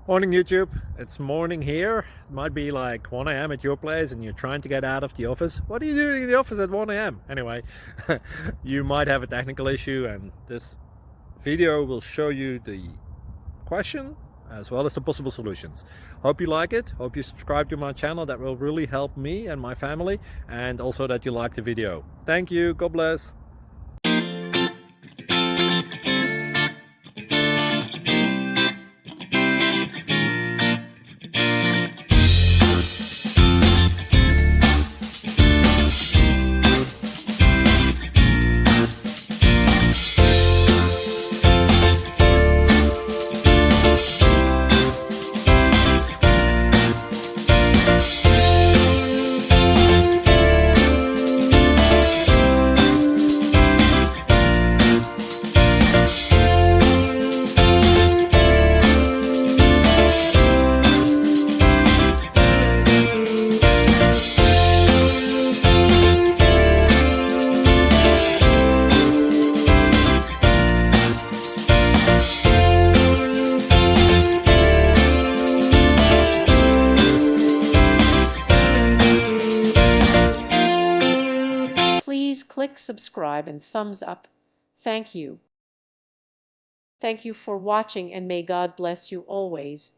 Morning YouTube, it's morning here. It might be like 1 a.m. at your place and you're trying to get out of the office. What are you doing in the office at 1 a.m.? Anyway, you might have a technical issue and this video will show you the question as well as the possible solutions. Hope you like it, hope you subscribe to my channel. That will really help me and my family, and also that you like the video. Thank you, God bless. Please click subscribe and thumbs up. Thank you. Thank you for watching, and may God bless you always.